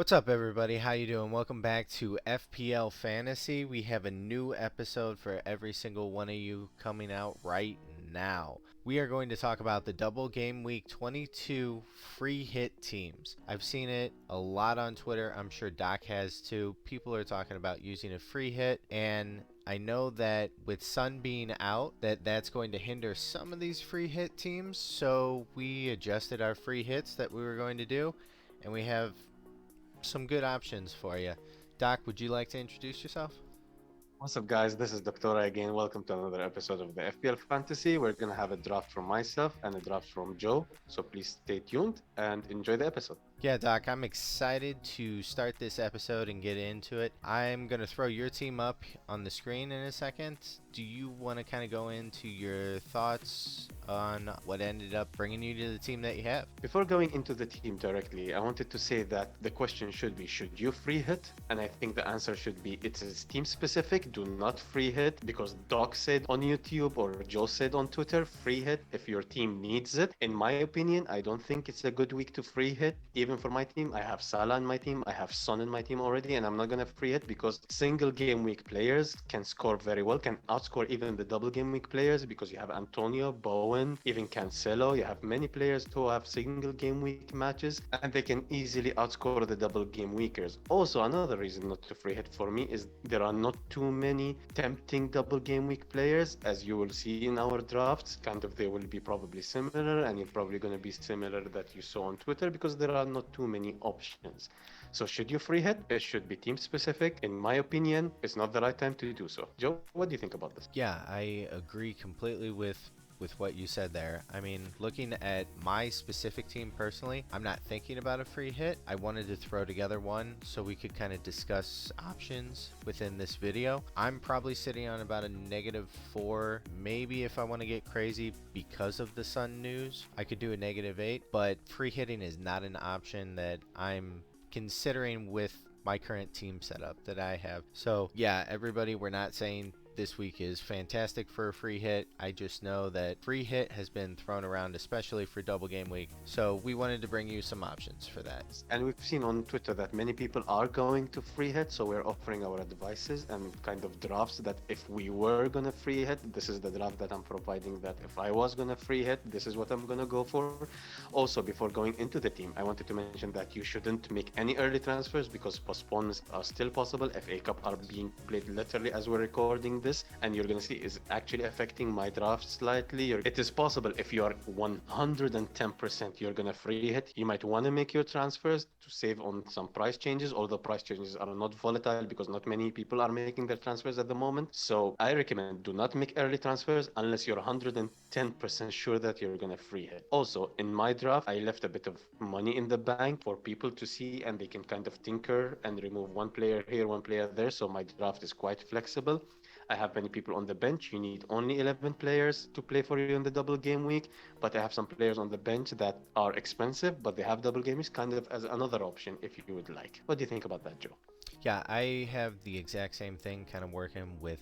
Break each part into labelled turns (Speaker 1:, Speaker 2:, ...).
Speaker 1: What's up, everybody? How you doing? Welcome back to FPL Fantasy. We have a new episode for every single one of you coming out right now. We are going to talk about the double game week 22 free hit teams. I've seen it a lot on Twitter. I'm sure Doc has too. People are talking about using a free hit, and I know that with Sun being out, that's going to hinder some of these free hit teams. So we adjusted our free hits that we were going to do, and we have some good options for you. Doc, would you like to introduce yourself?
Speaker 2: What's up, guys? This is Doctora again. Welcome to another episode of the FPL Fantasy. We're going to have a draft from myself and a draft from Joe. So please stay tuned and enjoy the episode.
Speaker 1: Yeah, Doc, I'm excited to start this episode and get into it. I'm going to throw your team up on the screen in a second. Do you want to kind of go into your thoughts on what ended up bringing you to the team that you have?
Speaker 2: Before going into the team directly, I wanted to say that the question should be, should you free hit? And I think the answer should be, it is team specific. Do not free hit because Doc said on YouTube or Joe said on Twitter, free hit if your team needs it. In my opinion, I don't think it's a good week to free hit. Even for my team, I have Salah in my team, I have Son in my team already, and I'm not gonna free hit because single game week players can score very well, can outscore even the double game week players because you have Antonio, Bowen, even Cancelo. You have many players who have single game week matches and they can easily outscore the double game weekers. Also, another reason not to free hit for me is there are not too many tempting double game week players, as you will see in our drafts. Kind of they will be probably similar, and you're probably going to be similar that you saw on Twitter because there are not too many options. So should you free hit? It should be team specific. In my opinion, it's not the right time to do so. Joe, what do you think about this?
Speaker 1: Yeah, I agree completely with what you said there. I mean, looking at my specific team personally, I'm not thinking about a free hit. I wanted to throw together one so we could kind of discuss options within this video. I'm probably sitting on about a -4. Maybe if I want to get crazy because of the Sun news, I could do a -8, but free hitting is not an option that I'm considering with my current team setup that I have. So yeah, everybody, we're not saying this week is fantastic for a free hit. I just know that free hit has been thrown around, especially for double game week. So we wanted to bring you some options for that.
Speaker 2: And we've seen on Twitter that many people are going to free hit, so we're offering our advices and kind of drafts that if we were gonna free hit, this is the draft that I'm providing, that if I was gonna free hit, this is what I'm gonna go for. Also, before going into the team, I wanted to mention that you shouldn't make any early transfers because postponements are still possible. FA Cup are being played literally as we're recording this, and you're gonna see is actually affecting my draft slightly. It is possible if you are 110% you're gonna free hit, you might want to make your transfers to save on some price changes, although price changes are not volatile because not many people are making their transfers at the moment. So I recommend do not make early transfers unless you're 110% sure that you're gonna free hit. Also, in my draft, I left a bit of money in the bank for people to see and they can kind of tinker and remove one player here, one player there. So my draft is quite flexible. I have many people on the bench. You need only 11 players to play for you in the double game week, but I have some players on the bench that are expensive, but they have double game weeks kind of as another option if you would like. What do you think about that, Joe?
Speaker 1: Yeah, I have the exact same thing kind of working with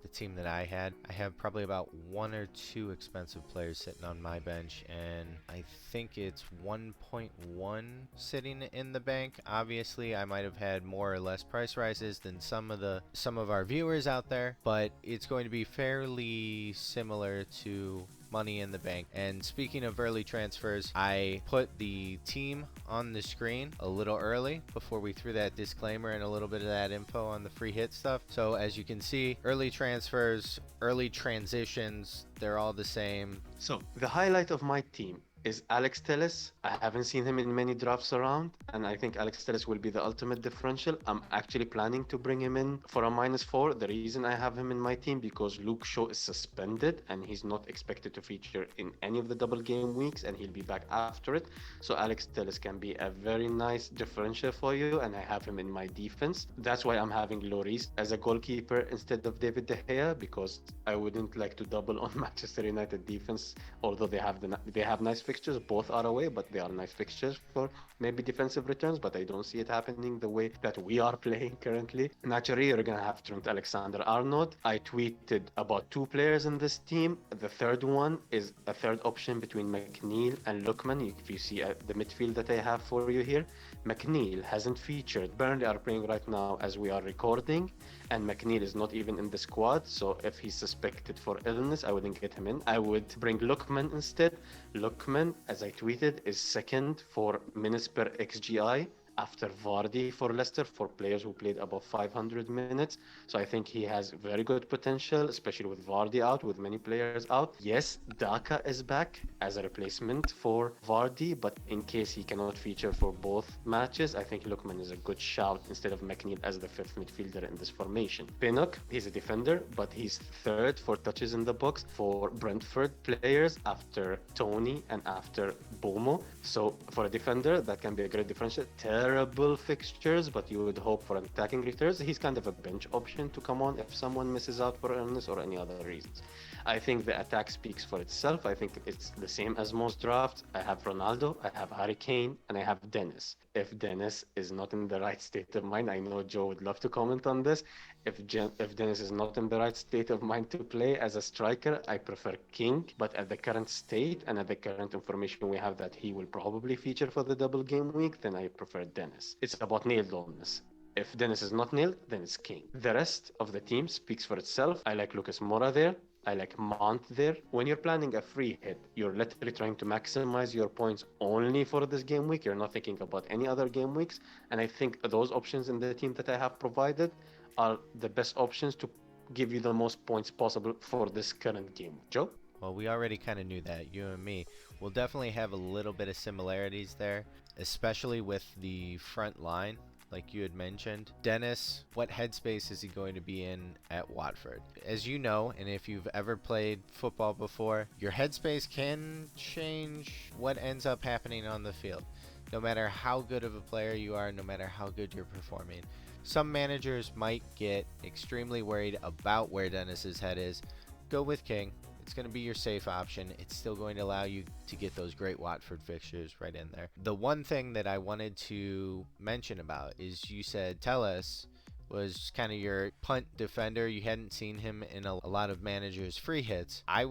Speaker 1: the team that I had. I have probably about one or two expensive players sitting on my bench, and I think it's 1.1 sitting in the bank. Obviously, I might have had more or less price rises than some of our viewers out there, but it's going to be fairly similar to money in the bank. And speaking of early transfers, I put the team on the screen a little early before we threw that disclaimer and a little bit of that info on the free hit stuff. So as you can see, early transfers, early transitions, they're all the same.
Speaker 2: So the highlight of my team is Alex Telles. I haven't seen him in many drafts around, and I think Alex Telles will be the ultimate differential. I'm actually planning to bring him in for a -4. The reason I have him in my team because Luke Shaw is suspended and he's not expected to feature in any of the double game weeks, and he'll be back after it. So Alex Telles can be a very nice differential for you, and I have him in my defense. That's why I'm having Lloris as a goalkeeper instead of David De Gea, because I wouldn't like to double on Manchester United defense, although they have nice fixtures. fixtures. Both are away, but they are nice fixtures for maybe defensive returns, but I don't see it happening the way that we are playing currently. Naturally, you're going to have Trent Alexander-Arnold. I tweeted about two players in this team. The third one is a third option between McNeil and Lookman. If you see the midfield that I have for you here, McNeil hasn't featured. Burnley are playing right now as we are recording, and McNeil is not even in the squad. So if he's suspected for illness, I wouldn't get him in. I would bring Lookman instead. Lookman, as I tweeted, is second for minutes per XGI after Vardy for Leicester for players who played above 500 minutes. So I think he has very good potential, especially with Vardy out, with many players out. Yes, Daka is back as a replacement for Vardy, but in case he cannot feature for both matches, I think Lookman is a good shout instead of McNeil as the fifth midfielder in this formation. Pinnock, he's a defender, but he's third for touches in the box for Brentford players after Tony and after Bomo. So for a defender, that can be a great differential. Terrible fixtures, but you would hope for attacking returns. He's kind of a bench option to come on if someone misses out for illness or any other reasons. I think the attack speaks for itself. I think it's the same as most drafts. I have Ronaldo, I have Harry Kane, and I have Dennis. If Dennis is not in the right state of mind, I know Joe would love to comment on this. If Dennis is not in the right state of mind to play as a striker, I prefer King. But at the current state and at the current information we have that he will probably feature for the double game week, then I prefer Dennis. It's about nailed-onness. If Dennis is not nailed, then it's King. The rest of the team speaks for itself. I like Lucas Moura there. I like Mount there. When you're planning a free hit, you're literally trying to maximize your points only for this game week. You're not thinking about any other game weeks. And I think those options in the team that I have provided are the best options to give you the most points possible for this current game. Joe?
Speaker 1: Well, we already kind of knew that, you and me. We'll definitely have a little bit of similarities there, especially with the front line. Like you had mentioned, Dennis, what headspace is he going to be in at Watford? As you know, and if you've ever played football before, your headspace can change what ends up happening on the field. No matter how good of a player you are, no matter how good you're performing. Some managers might get extremely worried about where Dennis's head is. Go with King. It's going to be your safe option. It's still going to allow you to get those great Watford fixtures right in there. The one thing that I wanted to mention about is you said Telles was kind of your punt defender. You hadn't seen him in a lot of managers' free hits. I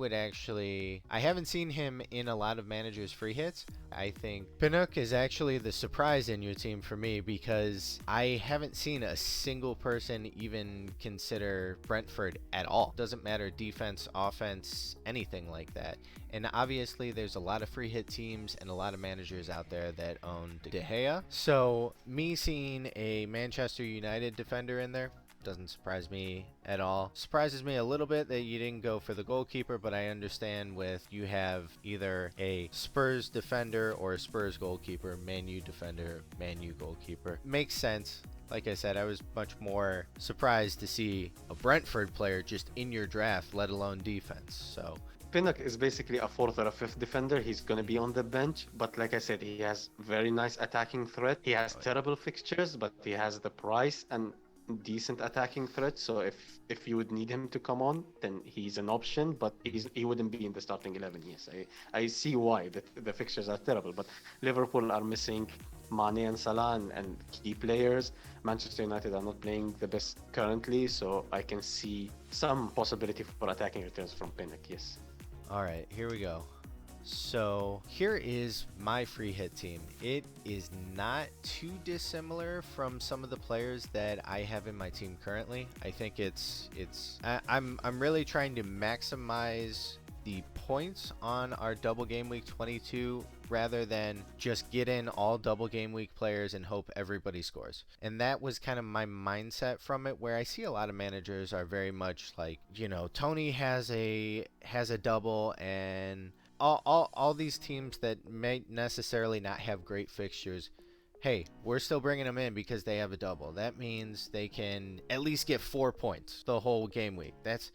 Speaker 1: haven't seen him in a lot of managers' free hits. I think Pinnock is actually the surprise in your team for me because I haven't seen a single person even consider Brentford at all. Doesn't matter defense, offense, anything like that. And obviously there's a lot of free hit teams and a lot of managers out there that own De Gea. So me seeing a Manchester United defender in there doesn't surprise me at all. Surprises me a little bit that you didn't go for the goalkeeper, but I understand with you have either a Spurs defender or a Spurs goalkeeper, Man U defender, Man U goalkeeper. Makes sense. Like I said, I was much more surprised to see a Brentford player just in your draft, let alone defense. So
Speaker 2: Pinnock is basically a fourth or a fifth defender. He's going to be on the bench, but like I said, he has very nice attacking threat. He has terrible fixtures, but he has the price and decent attacking threat. So if you would need him to come on, then he's an option, but he wouldn't be in the starting 11. Yes, I see why the fixtures are terrible, but Liverpool are missing Mane and Salah and key players. Manchester United are not playing the best currently, so I can see some possibility for attacking returns from Pinnock. Yes.
Speaker 1: all right, here we go. So here is my free hit team. It is not too dissimilar from some of the players that I have in my team currently. I think I'm really trying to maximize the points on our double game week 22 rather than just get in all double game week players and hope everybody scores. And that was kind of my mindset from it, where I see a lot of managers are very much like, you know, Tony has a double, and all these teams that may necessarily not have great fixtures, hey, we're still bringing them in because they have a double. That means they can at least get 4 points the whole game week. That's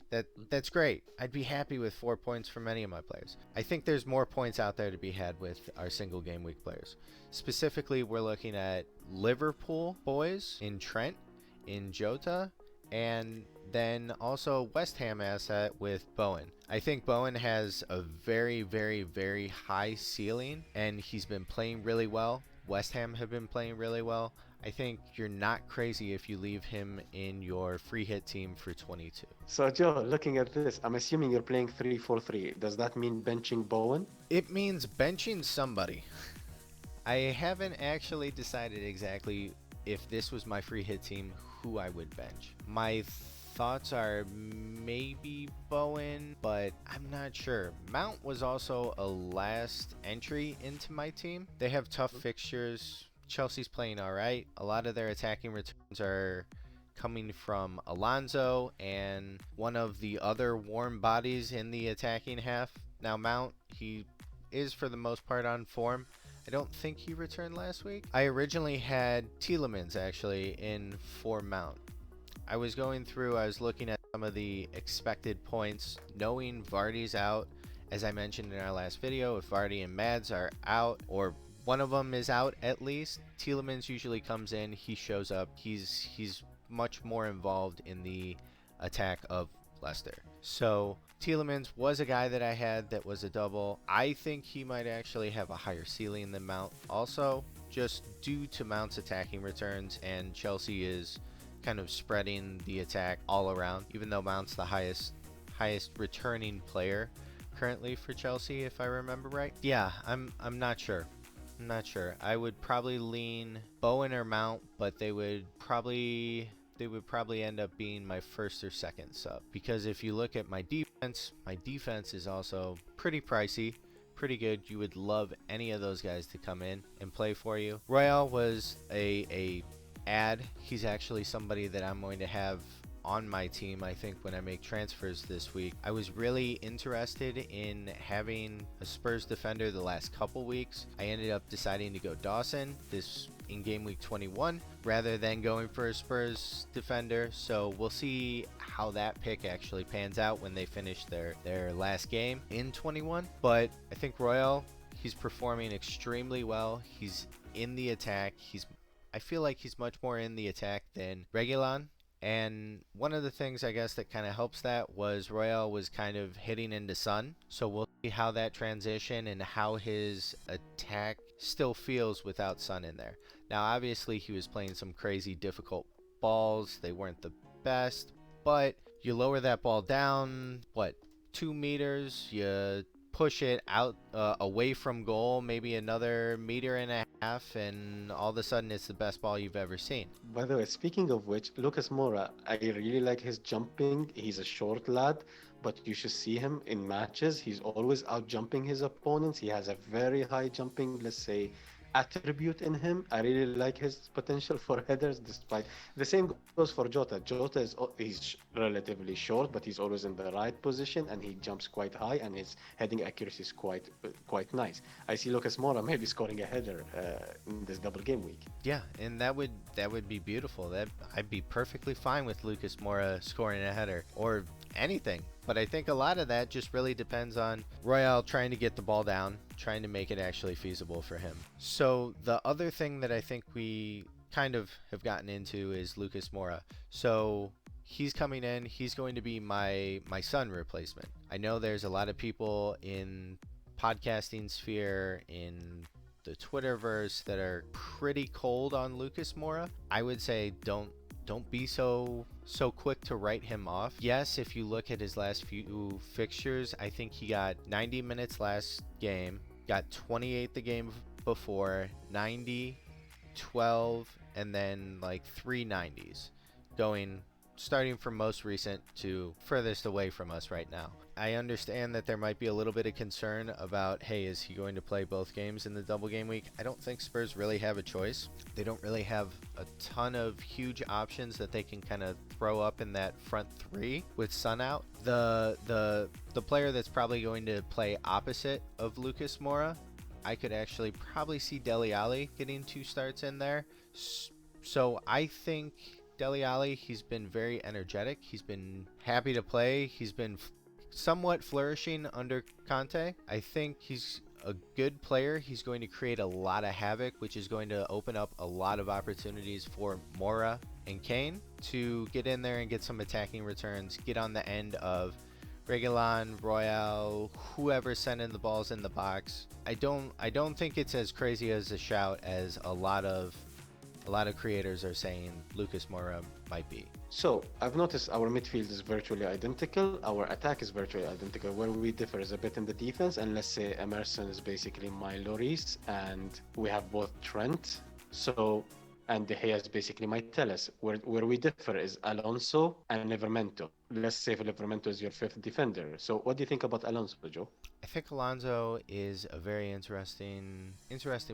Speaker 1: great. I'd be happy with 4 points from any of my players. I think there's more points out there to be had with our single game week players. Specifically, we're looking at Liverpool boys in Trent, in Jota, And then also West Ham asset with Bowen. I think Bowen has a very, very, very high ceiling, and he's been playing really well. West Ham have been playing really well. I think you're not crazy if you leave him in your free hit team for 22.
Speaker 2: So, Joe, looking at this, I'm assuming you're playing 3-4-3. Does that mean benching Bowen?
Speaker 1: It means benching somebody. I haven't actually decided exactly if this was my free hit team, who I would bench. My thoughts are maybe Bowen, but I'm not sure. Mount was also a last entry into my team. They have tough fixtures. Chelsea's playing all right. A lot of their attacking returns are coming from Alonso and one of the other warm bodies in the attacking half. Now Mount, he is for the most part on form. I don't think he returned last week. I originally had Tielemans actually in for Mount. I was going through, I was looking at some of the expected points, knowing Vardy's out. As I mentioned in our last video, if Vardy and Mads are out, or one of them is out at least, Tielemans usually comes in, he shows up, he's much more involved in the attack of Leicester. So Tielemans was a guy that I had that was a double. I think he might actually have a higher ceiling than Mount also, just due to Mount's attacking returns, and Chelsea is kind of spreading the attack all around, even though Mount's the highest returning player currently for Chelsea, if I remember right. Yeah, I'm not sure. I'm not sure. I would probably lean Bowen or Mount, but they would probably end up being my first or second sub, because if you look at my defense is also pretty pricey, pretty good. You would love any of those guys to come in and play for you. Royale was a add. He's actually somebody that I'm going to have on my team, I think, when I make transfers this week. I was really interested in having a Spurs defender the last couple weeks. I ended up deciding to go Dawson this in game week 21 rather than going for a Spurs defender, so we'll see how that pick actually pans out when they finish their last game in 21. But I think Royale, he's performing extremely well. He's in the attack. I feel like he's much more in the attack than Reguilon. And one of the things I guess that kind of helps that was Royale was kind of hitting into Sun. So we'll see how that transition and how his attack still feels without Sun in there. Now obviously he was playing some crazy difficult balls. They weren't the best, but you lower that ball down, 2 meters, you push it out away from goal, maybe another meter and a half, and all of a sudden it's the best ball you've ever seen.
Speaker 2: By the way, speaking of which, Lucas Moura, I really like his jumping. He's a short lad, but you should see him in matches. He's always out jumping his opponents. He has a very high jumping, let's say, attribute in him. I really like his potential for headers, despite the same goes for Jota. Jota he's relatively short, but he's always in the right position and he jumps quite high, and his heading accuracy is quite nice. I see Lucas Moura maybe scoring a header in this double game week.
Speaker 1: Yeah, and that would be beautiful. I'd be perfectly fine with Lucas Moura scoring a header or anything. But I think a lot of that just really depends on Royale trying to get the ball down, trying to make it actually feasible for him. So the other thing that I think we kind of have gotten into is Lucas Moura. So he's coming in, he's going to be my Sun replacement. I know there's a lot of people in podcasting sphere, in the Twitterverse, that are pretty cold on Lucas Moura. I would say don't be so quick to write him off. Yes, if you look at his last few fixtures, I think he got 90 minutes last game, got 28 the game before, 90, 12, and then like 3 90s, starting from most recent to furthest away from us right now. I understand that there might be a little bit of concern about, hey, is he going to play both games in the double game week? I don't think Spurs really have a choice. They don't really have a ton of huge options that they can kind of throw up in that front three with Sun out. The player that's probably going to play opposite of Lucas Moura, I could actually probably see Dele Alli getting 2 starts in there. So I think Dele Alli, he's been very energetic. He's been happy to play. He's been somewhat flourishing under Conte. I think he's a good player. He's going to create a lot of havoc, which is going to open up a lot of opportunities for Mora and Kane to get in there and get some attacking returns, get on the end of Regulon, Royale, whoever sending the balls in the box. I don't think it's as crazy as a shout as a lot of creators are saying Lucas Moura might be.
Speaker 2: So I've noticed our midfield is virtually identical. Our attack is virtually identical. Where we differ is a bit in the defense, and let's say Emerson is basically my Lloris, and we have both Trent. So and De Gea is basically my Telles. Where we differ is Alonso and Livermento. Let's say Livermento is your fifth defender. So what do you think about Alonso, Joe?
Speaker 1: I think Alonso is a very interesting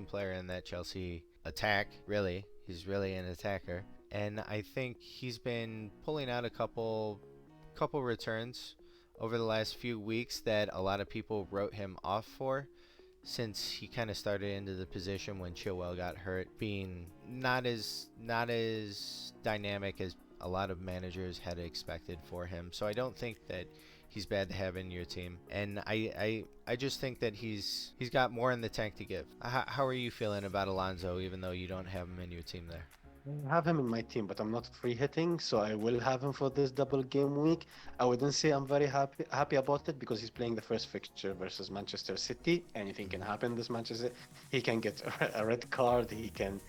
Speaker 1: player in that Chelsea attack. Really, he's really an attacker, and I think he's been pulling out a couple returns over the last few weeks that a lot of people wrote him off for, since he kind of started into the position when Chilwell got hurt, being not as dynamic as a lot of managers had expected for him. So I don't think that he's bad to have in your team, and I just think that he's got more in the tank to give. How are you feeling about Alonso, even though you don't have him in your team there?
Speaker 2: I have him in my team, but I'm not free hitting, so I will have him for this double game week. I wouldn't say I'm very happy about it because he's playing the first fixture versus Manchester City. Anything can happen this Manchester. He can get a red card. He can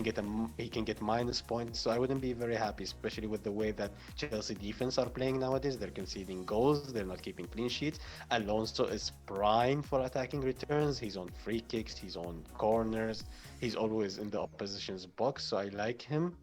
Speaker 2: get minus points. So I wouldn't be very happy, especially with the way that Chelsea defense are playing nowadays. They're conceding goals. They're not keeping clean sheets. Alonso is prime for attacking returns. He's on free kicks. He's on corners. He's always in the opposition's box. So I like him.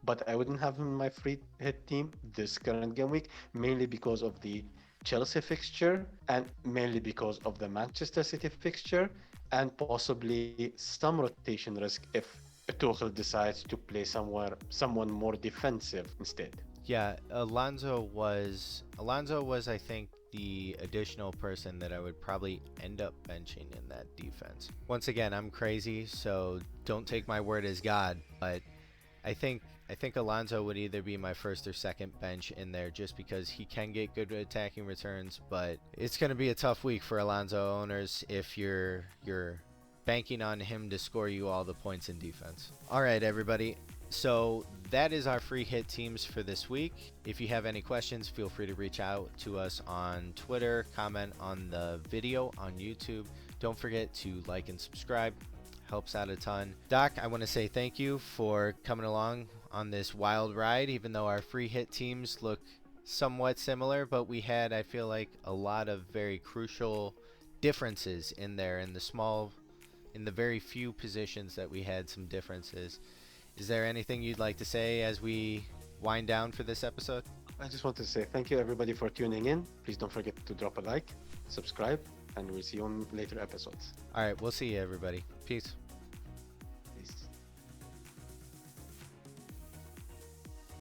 Speaker 2: But I wouldn't have him in my free hit team this current game week, mainly because of the Chelsea fixture and mainly because of the Manchester City fixture and possibly some rotation risk if Tuchel decides to play someone more defensive instead.
Speaker 1: Yeah, Alonso was I think the additional person that I would probably end up benching in that defense. Once again, I'm crazy, so don't take my word as God, but I think Alonso would either be my first or second bench in there just because he can get good attacking returns, but it's going to be a tough week for Alonso owners if you're banking on him to score you all the points in defense. All right, everybody. So that is our free hit teams for this week. If you have any questions, feel free to reach out to us on Twitter, comment on the video on YouTube. Don't forget to like and subscribe. Helps out a ton. Doc, I want to say thank you for coming along on this wild ride, even though our free hit teams look somewhat similar, but we had, I feel like, a lot of very crucial differences in there in the very few positions that we had some differences. Is there anything you'd like to say as we wind down for this episode?
Speaker 2: I just want to say thank you everybody for tuning in. Please don't forget to drop a like, subscribe, and we'll see you on later episodes.
Speaker 1: All right, we'll see you, everybody. Peace.